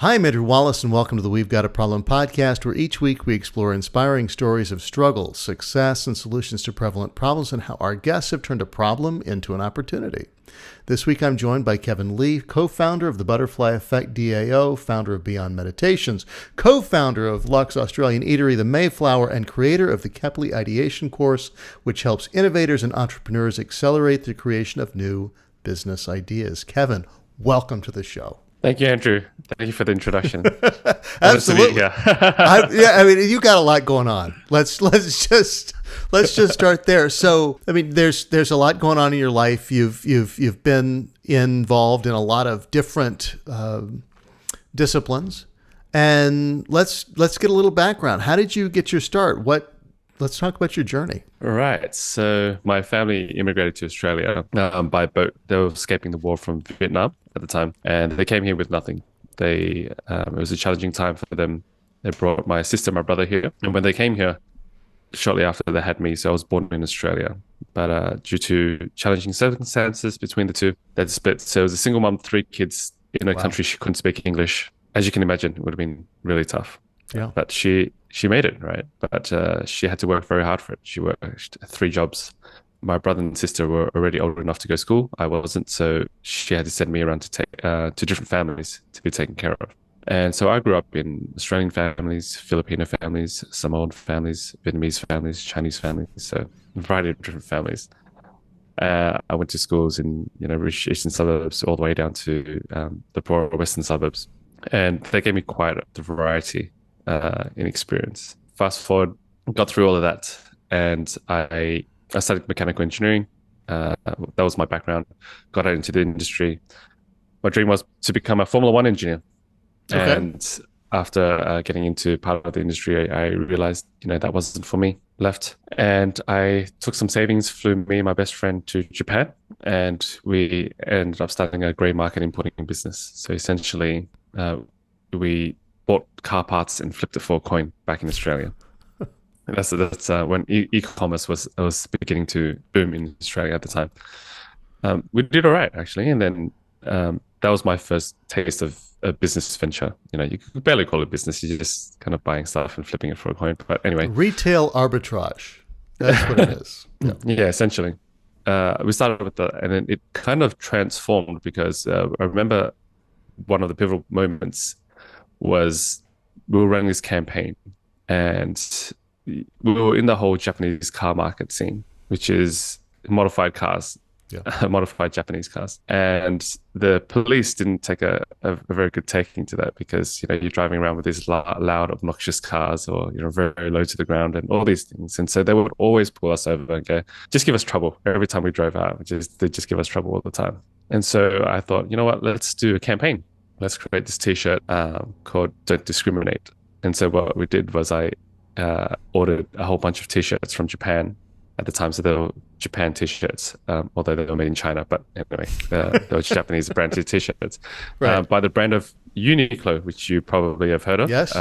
Hi, I'm Andrew Wallace, and welcome to the We've Got a Problem podcast, where each week we explore inspiring stories of struggle, success, and solutions to prevalent problems, and how our guests have turned a problem into an opportunity. This week I'm joined by Kevin Lee, co-founder of the Butterfly Effect DAO, founder of Beyond Meditations, co-founder of Lux Australian Eatery, The Mayflower, and creator of the Kepley Ideation Course, which helps innovators and entrepreneurs accelerate the creation of new business ideas. Kevin, welcome to the show. Thank you, Andrew. Thank you for the introduction. Absolutely. I mean, you got a lot going on. Let's just start there. So, I mean, there's a lot going on in your life. You've been involved in a lot of different disciplines, and let's get a little background. How did you get your start? Let's talk about your journey. All right. So my family immigrated to Australia by boat. They were escaping the war from Vietnam at the time, and they came here with nothing. It was a challenging time for them. They brought my sister, my brother here, and when they came here, shortly after they had me, so I was born in Australia. But due to challenging circumstances between the two, they split. So it was a single mom, 3 kids in a country she couldn't speak English. As you can imagine, it would have been really tough. Yeah. But she made it, right? But she had to work very hard for it. She worked 3 jobs. My brother and sister were already old enough to go to school. I wasn't, so she had to send me around to take to different families to be taken care of. And so I grew up in Australian families, Filipino families, Samoan families, Vietnamese families, Chinese families, so a variety of different families. I went to schools in rich eastern suburbs all the way down to the poorer western suburbs, and they gave me quite a variety in experience. Fast forward, got through all of that, and I studied mechanical engineering. That was my background. Got out into the industry. My dream was to become a Formula One engineer. Okay. And after getting into part of the industry, I realized, that wasn't for me. Left, and I took some savings, flew me and my best friend to Japan, and we ended up starting a grey market importing business. So essentially, we bought car parts and flipped it for a coin back in Australia. And that's when e-commerce was beginning to boom in Australia at the time. We did all right, actually, and then that was my first taste of a business venture. You could barely call it business. You're just kind of buying stuff and flipping it for a coin. But anyway, retail arbitrage. That's what it is. Yeah, essentially. We started with that, and then it kind of transformed because I remember one of the pivotal moments was we were running this campaign, and we were in the whole Japanese car market scene, which is modified cars. Yeah. Modified Japanese cars, and the police didn't take a very good taking to that because you're driving around with these loud, obnoxious cars, or very, very low to the ground, and all these things. And so they would always pull us over and go, "Just give us trouble." Every time we drove out, they just give us trouble all the time. And so I thought, you know what? Let's do a campaign. Let's create this T-shirt called "Don't Discriminate." And so what we did was I ordered a whole bunch of T-shirts from Japan. At the time, so they were Japan T-shirts, although they were made in China. But anyway, they were Japanese branded T-shirts by the brand of Uniqlo, which you probably have heard of. Yes.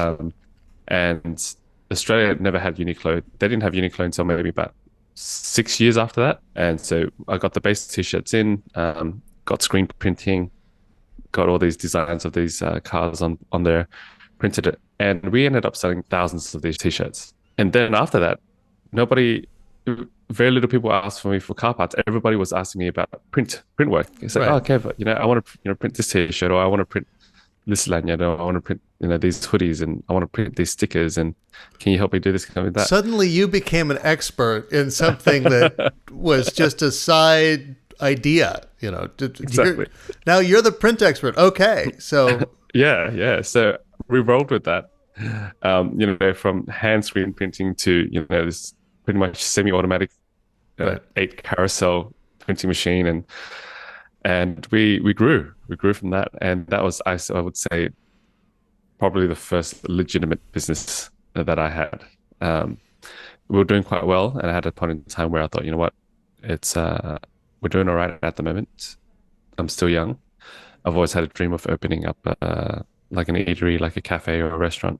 And Australia never had Uniqlo. They didn't have Uniqlo until maybe about 6 years after that. And so I got the base T-shirts in, got screen printing, got all these designs of these cars on there, printed it, and we ended up selling thousands of these T-shirts. And then after that, very little people asked for me for car parts. Everybody was asking me about print work. It's like, okay, but I want to print this T-shirt, or I want to print this lanyard, or I want to print these hoodies, and I want to print these stickers, and can you help me do this kind of that? Suddenly you became an expert in something that was just a side idea. Exactly. Now you're the print expert. Okay, so yeah. So we rolled with that. From hand screen printing to this pretty much semi-automatic 8 carousel printing machine, and we grew from that, and that was I would say probably the first legitimate business that I had. We were doing quite well, and I had a point in time where I thought, it's we're doing all right at the moment. I'm still young. I've always had a dream of opening up like an eatery, like a cafe or a restaurant.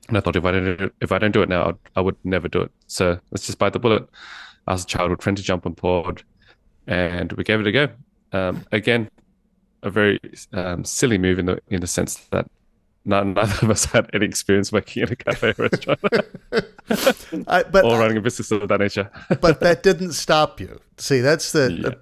And I thought if I don't do it now, I would never do it. So let's just bite the bullet. I was a childhood friend to jump on board, and we gave it a go. Again, a very silly move in the sense that neither of us had any experience working in a cafe or restaurant But or running a business of that nature. but that didn't stop you. See, that's Yeah.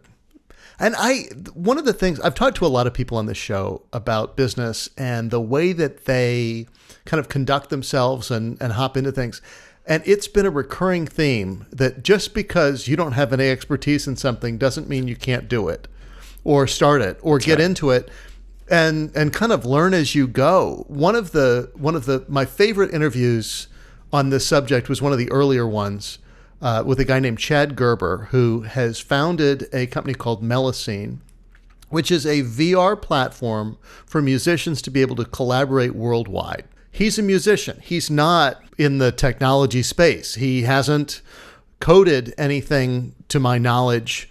and one of the things I've talked to a lot of people on this show about business and the way that they kind of conduct themselves and hop into things. And it's been a recurring theme that just because you don't have any expertise in something doesn't mean you can't do it or start it or get into it and kind of learn as you go. One of my favorite interviews on this subject was one of the earlier ones with a guy named Chad Gerber, who has founded a company called Melusine, which is a VR platform for musicians to be able to collaborate worldwide. He's a musician. He's not in the technology space. He hasn't coded anything to my knowledge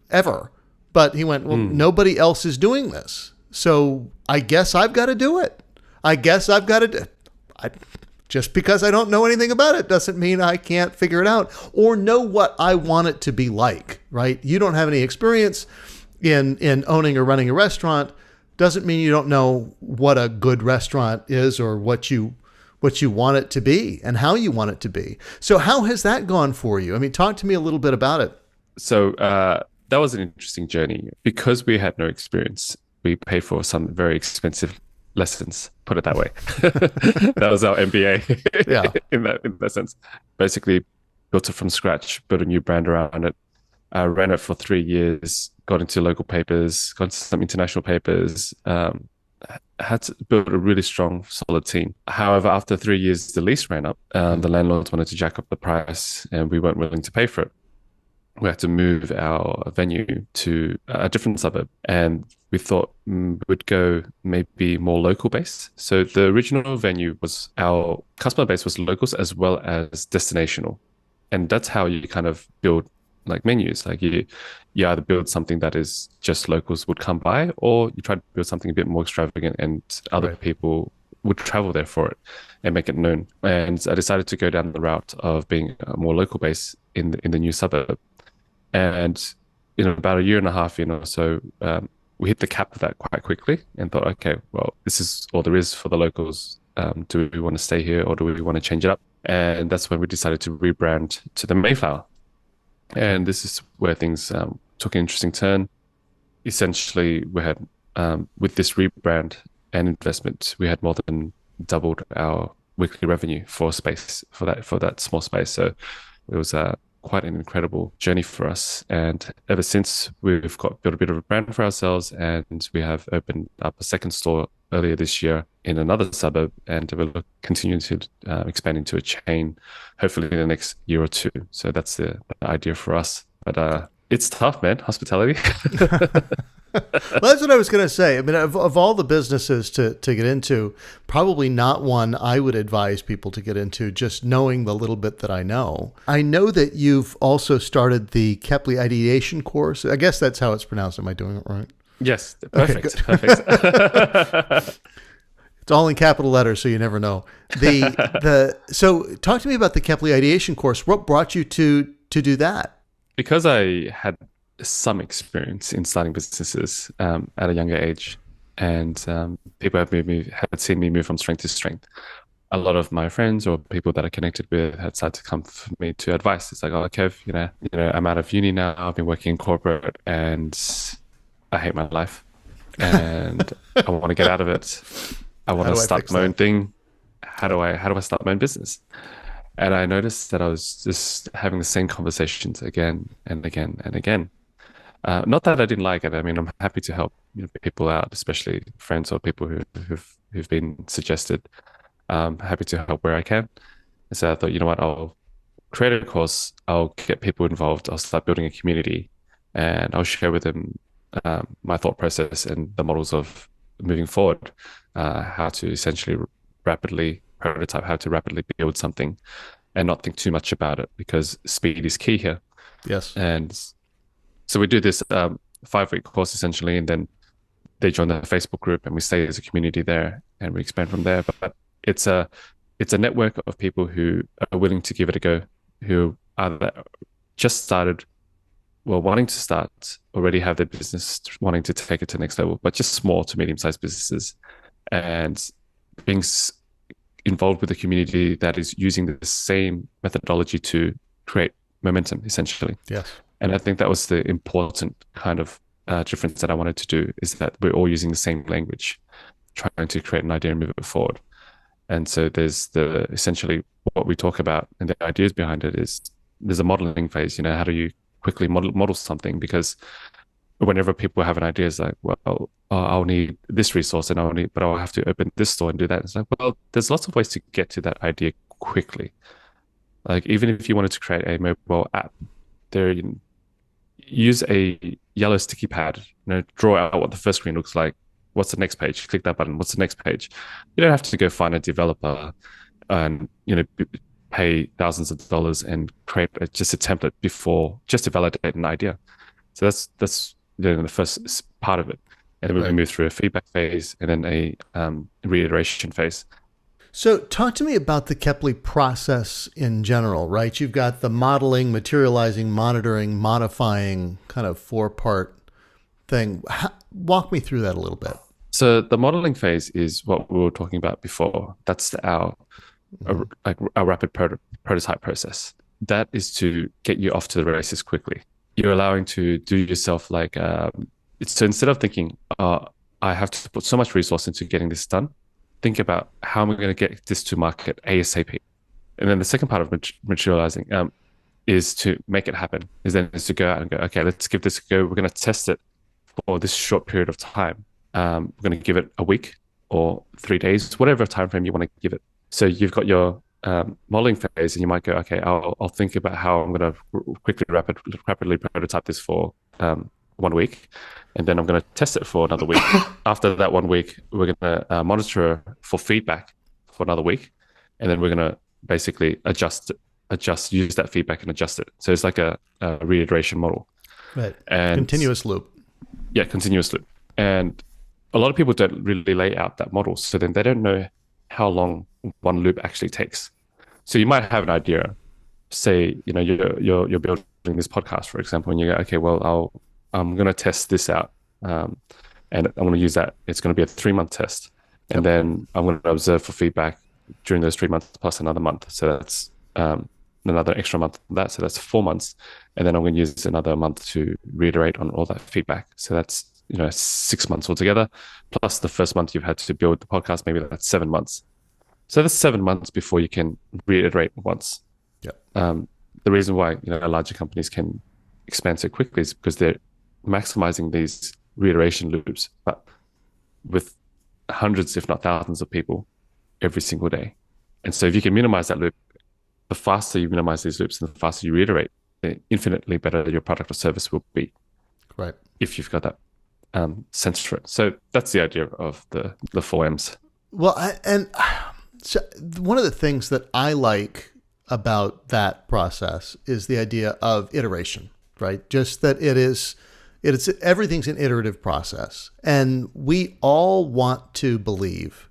ever. But he went, well, nobody else is doing this. So I guess I've got to do it. I guess I've got to do it. Just because I don't know anything about it doesn't mean I can't figure it out or know what I want it to be like, right? You don't have any experience in owning or running a restaurant. Doesn't mean you don't know what a good restaurant is or what you want it to be and how you want it to be. So how has that gone for you? I mean, talk to me a little bit about it. So that was an interesting journey. Because we had no experience, we paid for some very expensive lessons, put it that way. That was our MBA. Yeah. in that sense. Basically built it from scratch, built a new brand around it, ran it for 3 years, got into local papers, got into some international papers, had to build a really strong, solid team. However, after 3 years, the lease ran up. The landlords wanted to jack up the price and we weren't willing to pay for it. We had to move our venue to a different suburb, and we thought we'd go maybe more local based. So the original venue was, our customer base was locals as well as destinational. And that's how you kind of build like menus. Like you either build something that is just locals would come by, or you try to build something a bit more extravagant and other people would travel there for it and make it known. And I decided to go down the route of being more local based in the new suburb. And about a year and a half in or so, we hit the cap of that quite quickly and thought, okay, well, this is all there is for the locals. Do we want to stay here or do we want to change it up? And that's when we decided to rebrand to the Mayflower. And this is where things took an interesting turn. Essentially, we had, with this rebrand and investment, we had more than doubled our weekly revenue for that small space. So it was quite an incredible journey for us. And ever since, we've built a bit of a brand for ourselves, and we have opened up a second store earlier this year in another suburb, and we'll continue to expand into a chain, hopefully in the next year or two. So that's the idea for us. But it's tough, man, hospitality. Well, that's what I was going to say. I mean, of all the businesses to get into, probably not one I would advise people to get into, just knowing the little bit that I know. I know that you've also started the Kepley Ideation course. I guess that's how it's pronounced. Am I doing it right? Yes, perfect. Okay, perfect. It's all in capital letters, so you never know. So talk to me about the Kepley Ideation course. What brought you to do that? Because I had some experience in starting businesses at a younger age, and people had seen me move from strength to strength. A lot of my friends or people that I connected with had started to come for me to advice. It's like, oh, Kev, I'm out of uni now. I've been working in corporate, and I hate my life, and I want to get out of it. I want to start my own thing. How do I start my own business? And I noticed that I was just having the same conversations again and again and again. Not that I didn't like it. I mean, I'm happy to help people out, especially friends or people who've been suggested. Happy to help where I can. And so I thought, you know what, I'll create a course. I'll get people involved. I'll start building a community, and I'll share with them my thought process and the models of moving forward. How to essentially rapidly prototype, how to rapidly build something, and not think too much about it, because speed is key here. Yes. And so we do this 5-week course essentially, and then they join the Facebook group, and we stay as a community there, and we expand from there. But it's a network of people who are willing to give it a go, who are just started, well, wanting to start, already have their business, wanting to take it to the next level, but just small to medium-sized businesses. And being involved with a community that is using the same methodology to create momentum, essentially. Yes. And I think that was the important kind of difference that I wanted to do, is that we're all using the same language, trying to create an idea and move it forward. And so there's essentially what we talk about, and the ideas behind it is there's a modeling phase. How do you quickly model something? Because whenever people have an idea, it's like, well, I'll need this resource and but I'll have to open this store and do that. It's like, well, there's lots of ways to get to that idea quickly. Like, even if you wanted to create a mobile app, use a yellow sticky pad, draw out what the first screen looks like. What's the next page? Click that button. What's the next page? You don't have to go find a developer and, pay thousands of dollars and create just a template just to validate an idea. So that's the first part of it. And then we move through a feedback phase and then a reiteration phase. So talk to me about the Kepley process in general, right? You've got the modeling, materializing, monitoring, modifying, kind of 4-part thing. Walk me through that a little bit. So the modeling phase is what we were talking about before. That's our rapid prototype process. That is to get you off to the races quickly. You're allowing to do yourself so instead of thinking, I have to put so much resource into getting this done, think about how am I going to get this to market ASAP. And then the second part of materializing is to make it happen, is to go out and go, okay, let's give this a go. We're going to test it for this short period of time. We're going to give it a week or 3 days, whatever time frame you want to give it. So you've got your modeling phase, and you might go, okay, I'll think about how I'm going to quickly, rapidly prototype this for 1 week, and then I'm going to test it for another week. After that 1 week, we're going to monitor for feedback for another week, and then we're going to basically use that feedback and adjust it. So it's like a reiteration model. Right. And continuous loop. Yeah, continuous loop. And a lot of people don't really lay out that model, so then they don't know how long one loop actually takes. So you might have an idea, say, you're building this podcast, for example, and you go, okay, well, I'm going to test this out, and I'm going to use that. It's going to be a 3-month test, and then I'm going to observe for feedback during those 3 months plus another month. So that's another extra month of that. So that's 4 months, and then I'm going to use another month to reiterate on all that feedback. So that's 6 months altogether, plus the first month you've had to build the podcast. Maybe that's 7 months. So that's 7 months before you can reiterate once. Yep. The reason why larger companies can expand so quickly is because they're maximizing these reiteration loops, but with hundreds, if not thousands, of people every single day. And so if you can minimize that loop, the faster you minimize these loops and the faster you reiterate, the infinitely better your product or service will be. Right. If you've got that sense for it. So that's the idea of the 4Ms. Well, so one of the things that I like about that process is the idea of iteration, right? Just that it's everything's an iterative process. And we all want to believe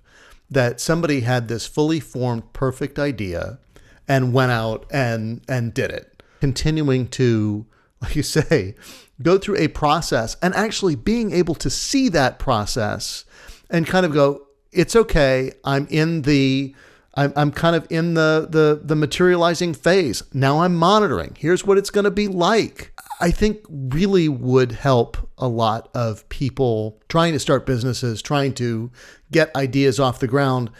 that somebody had this fully formed, perfect idea and went out and did it. Continuing to, like you say, go through a process and actually being able to see that process and kind of go, it's okay. I'm kind of in the materializing phase. Now I'm monitoring. Here's what it's going to be like. I think really would help a lot of people trying to start businesses, trying to get ideas off the ground,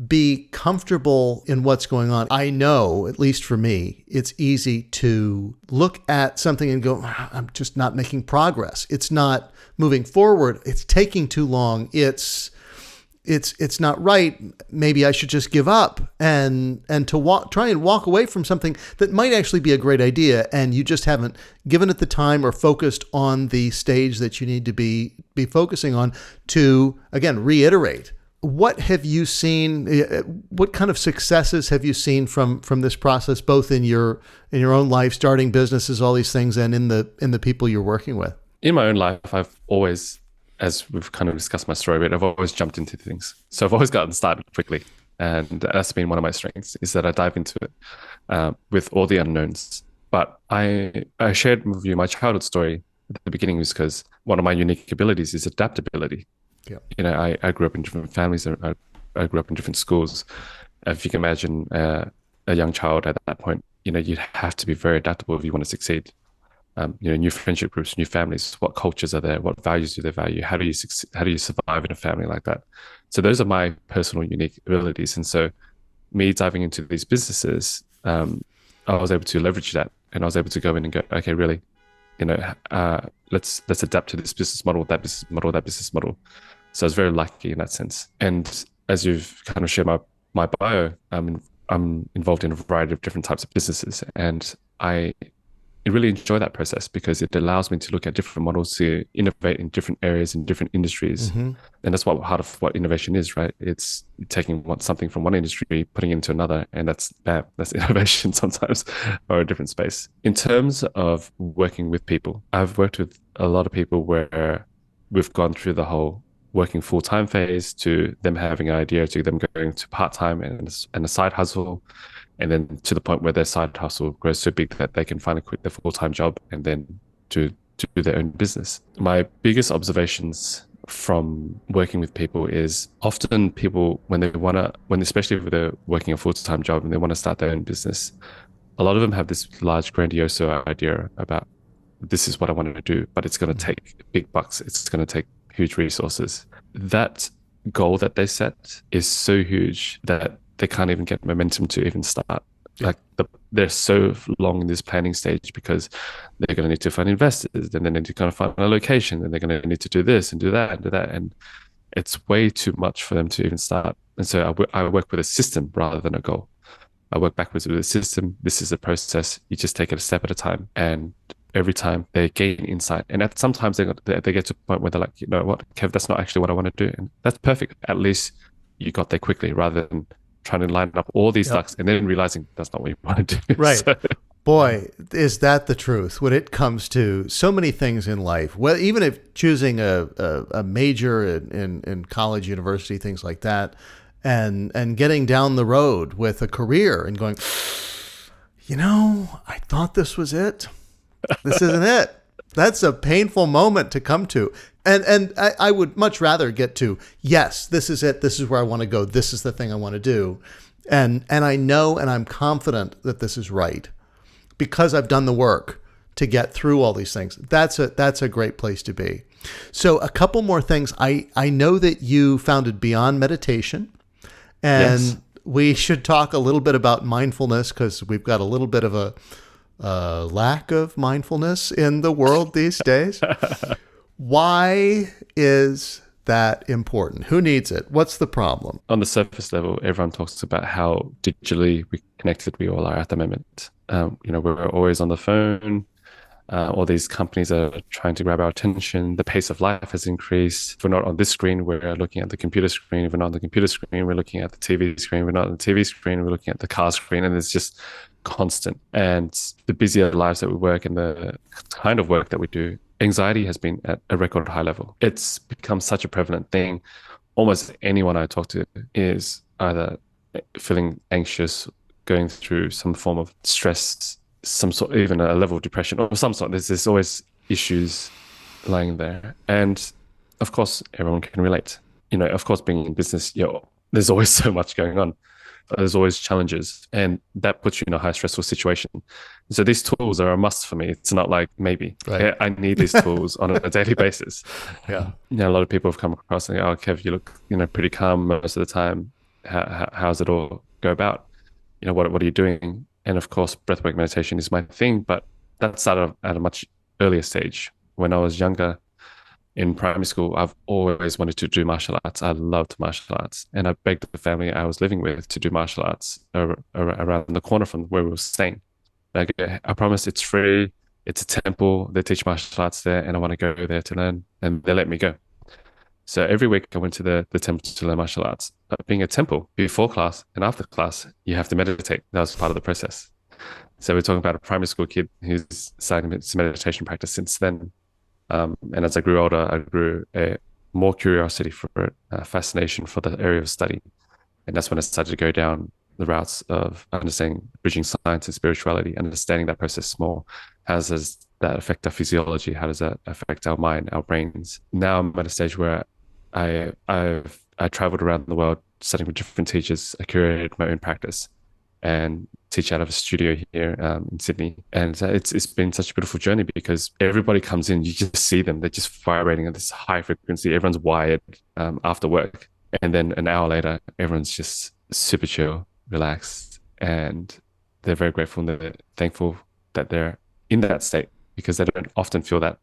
be comfortable in what's going on. I know, at least for me, it's easy to look at something and go, I'm just not making progress. It's not moving forward. It's taking too long. It's not right. Maybe I should just give up and to try and walk away from something that might actually be a great idea, and you just haven't given it the time or focused on the stage that you need to be focusing on to, again, reiterate. What have you seen? What kind of successes have you seen from this process, both in your own life, starting businesses, all these things, and in the people you're working with? In my own life, I've always, as we've kind of discussed my story a bit, I've always jumped into things. So I've always gotten started quickly. And that's been one of my strengths, is that I dive into it with all the unknowns. But I shared with you my childhood story at the beginning was because one of my unique abilities is adaptability. Yeah. I grew up in different families. I I grew up in different schools. If you can imagine a young child at that point, you'd have to be very adaptable if you want to succeed. New friendship groups, new families, what cultures are there, what values do they value, how do you how do you survive in a family like that? So those are my personal unique abilities. And so me diving into these businesses, I was able to leverage that, and I was able to go in and go, okay, really, let's adapt to this business model, that business model, that business model. So I was very lucky in that sense. And as you've kind of shared my bio, I'm involved in a variety of different types of businesses, and I really enjoy that process because it allows me to look at different models to innovate in different areas, in different industries. Mm-hmm. And that's what part of what innovation is, right? It's taking something from one industry, putting it into another, and that's innovation sometimes, or a different space. In terms of working with people, I've worked with a lot of people where we've gone through the whole working full-time phase to them having an idea, to them going to part-time and a side hustle, and then to the point where their side hustle grows so big that they can finally quit their full-time job and then to do their own business. My biggest observations from working with people is often people, when especially if they're working a full-time job and they want to start their own business, a lot of them have this large grandiose idea about, this is what I want to do, but it's going to take big bucks. It's going to take huge resources. That goal that they set is so huge that they can't even get momentum to even start. Like they're so long in this planning stage because they're going to need to find investors, then they need to kind of find a location, then they're going to need to do this and do that and do that. And it's way too much for them to even start. And so I work with a system rather than a goal. I work backwards with a system. This is a process. You just take it a step at a time. And every time they gain insight. And sometimes they get to a point where they're like, you know what, Kev, that's not actually what I want to do. And that's perfect. At least you got there quickly rather than trying to line up all these ducks and then realizing that's not what you want to do. Right. So. Boy, is that the truth when it comes to so many things in life. Well, even if choosing a major in college, university, things like that, and getting down the road with a career and going, I thought this was it. This isn't it. That's a painful moment to come to. And I would much rather get to, yes, this is it. This is where I want to go. This is the thing I want to do. And I know, and I'm confident that this is right because I've done the work to get through all these things. That's a great place to be. So a couple more things. I know that you founded Beyond Meditation, and yes, we should talk a little bit about mindfulness because we've got a little bit of a lack of mindfulness in the world these days. Why is that important? Who needs it? What's the problem? On the surface level, everyone talks about how digitally connected we all are at the moment. We're always on the phone. All these companies are trying to grab our attention. The pace of life has increased. If we're not on this screen, we're looking at the computer screen. If we're not on the computer screen, we're looking at the TV screen. If we're not on the TV screen, we're looking at the car screen. And it's just constant. And the busier lives that we work and the kind of work that we do, anxiety has been at a record high level. It's become such a prevalent thing. Almost anyone I talk to is either feeling anxious, going through some form of stress, some sort, even a level of depression or some sort. There's always issues lying there. And of course, everyone can relate. Of course, being in business, there's always so much going on. There's always challenges, and that puts you in a high stressful situation. So these tools are a must for me. It's not like maybe. Right. I need these tools on a daily basis. Yeah. A lot of people have come across and go, oh, Kev, you look, pretty calm most of the time. How's it all go about? What are you doing? And of course, breathwork meditation is my thing, but that started at a much earlier stage. When I was younger, in primary school, I've always wanted to do martial arts. I loved martial arts. And I begged the family I was living with to do martial arts around the corner from where we were staying. Like, I promise it's free. It's a temple. They teach martial arts there, and I want to go there to learn. And they let me go. So every week I went to the temple to learn martial arts. But being a temple, before class and after class, you have to meditate. That was part of the process. So we're talking about a primary school kid who's starting his meditation practice since then. And as I grew older, I grew more curiosity for it, fascination for the area of study. And that's when I started to go down the routes of understanding, bridging science and spirituality, understanding that process more. How does that affect our physiology? How does that affect our mind, our brains? Now I'm at a stage where I traveled around the world studying with different teachers. I curated my own practice and teach out of a studio here in Sydney. And it's been such a beautiful journey because everybody comes in, you just see them, they're just vibrating at this high frequency. Everyone's wired after work. And then an hour later, everyone's just super chill, relaxed, and they're very grateful and they're thankful that they're in that state because they don't often feel that.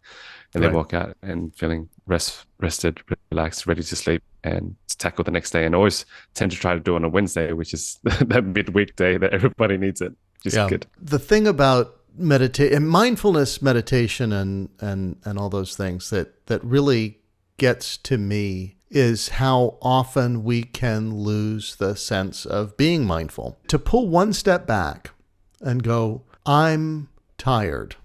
And they walk out and feeling rested, relaxed, ready to sleep and to tackle the next day. And always tend to try to do it on a Wednesday, which is that midweek day that everybody needs it. Just good. The thing about mindfulness meditation and all those things that really gets to me is how often we can lose the sense of being mindful. To pull one step back and go, I'm tired,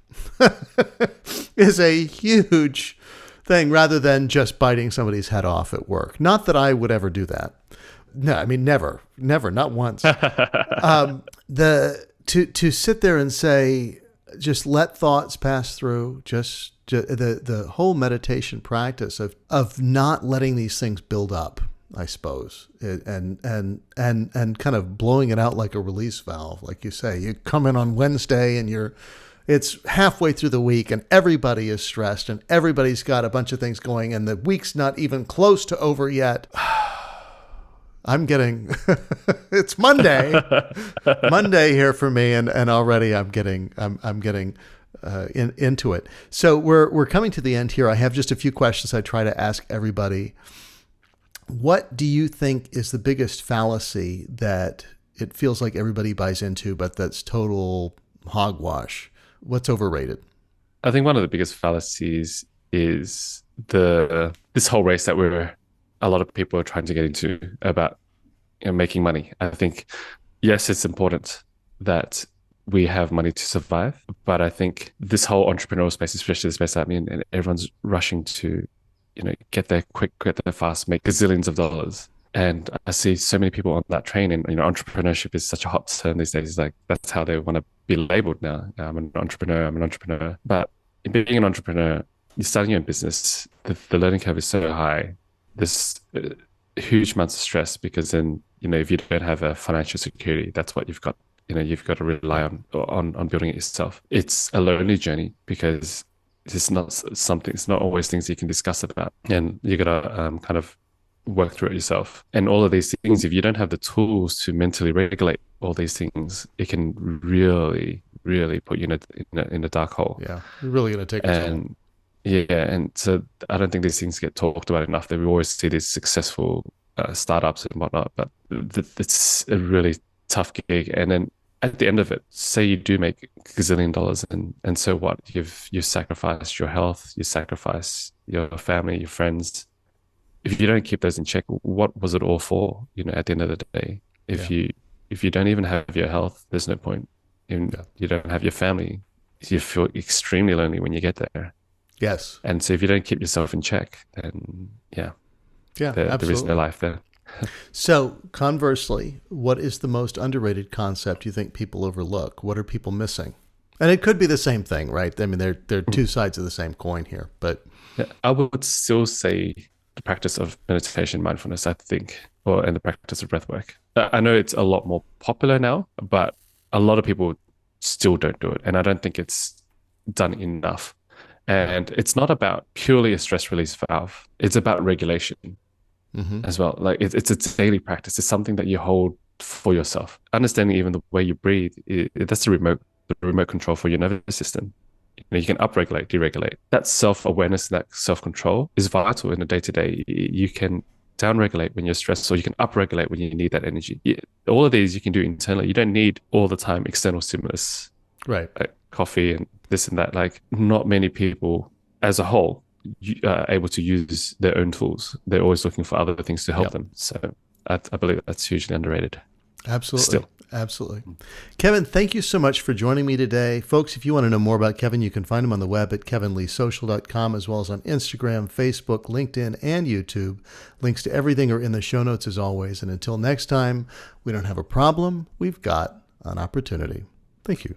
is a huge thing rather than just biting somebody's head off at work. Not that I would ever do that. No, I mean, never, not once. To sit there and say, just let thoughts pass through, just the whole meditation practice of not letting these things build up, I suppose, and kind of blowing it out like a release valve, like you say. You come in on Wednesday and it's halfway through the week and everybody is stressed and everybody's got a bunch of things going and the week's not even close to over yet. I'm getting, it's Monday here for me. And already I'm getting into it. So we're coming to the end here. I have just a few questions I try to ask everybody. What do you think is the biggest fallacy that it feels like everybody buys into, but that's total hogwash? What's overrated? I think one of the biggest fallacies is this whole race that a lot of people are trying to get into about making money. I think, yes, it's important that we have money to survive, but I think this whole entrepreneurial space, especially the space I'm in, and everyone's rushing to, get there quick, get there fast, make gazillions of dollars. And I see so many people on that train, and entrepreneurship is such a hot term these days. Like that's how they want to be labeled now. I'm an entrepreneur. But in being an entrepreneur, you're starting your own business. The learning curve is so high. There's huge amounts of stress because then if you don't have a financial security, that's what you've got. You've got to rely on building it yourself. It's a lonely journey because it's not always things you can discuss about, and you got to kind of work through it yourself. And all of these things, if you don't have the tools to mentally regulate all these things, it can really, really put you in a dark hole. Yeah, you're really going to take a toll. Yeah, and so I don't think these things get talked about enough. That we always see these successful startups and whatnot, but it's a really tough gig. And then at the end of it, say you do make $1 gazillion, and so what? You've sacrificed your health, you sacrifice your family, your friends. If you don't keep those in check, what was it all for? At the end of the day, if you don't even have your health, there's no point. You don't have your family, you feel extremely lonely when you get there. Yes. And so if you don't keep yourself in check, then there is no life there. So conversely, what is the most underrated concept you think people overlook? What are people missing? And it could be the same thing, right? I mean, they're two sides of the same coin here, but I would still say the practice of meditation, mindfulness, I think, and the practice of breath work. I know it's a lot more popular now, but a lot of people still don't do it. And I don't think it's done enough. And it's not about purely a stress release valve. It's about regulation as well. Like it's a daily practice. It's something that you hold for yourself. Understanding even the way you breathe, that's the remote control for your nervous system. You can upregulate, deregulate. That self-awareness, that self-control is vital in the day-to-day. You can downregulate when you're stressed, or you can upregulate when you need that energy. All of these you can do internally. You don't need all the time external stimulus, right? Like coffee and this and that. Like not many people as a whole are able to use their own tools. They're always looking for other things to help them. So I believe that's hugely underrated. Absolutely. Still. Absolutely. Kevin, thank you so much for joining me today. Folks, if you want to know more about Kevin, you can find him on the web at kevinleesocial.com, as well as on Instagram, Facebook, LinkedIn, and YouTube. Links to everything are in the show notes as always. And until next time, we don't have a problem. We've got an opportunity. Thank you.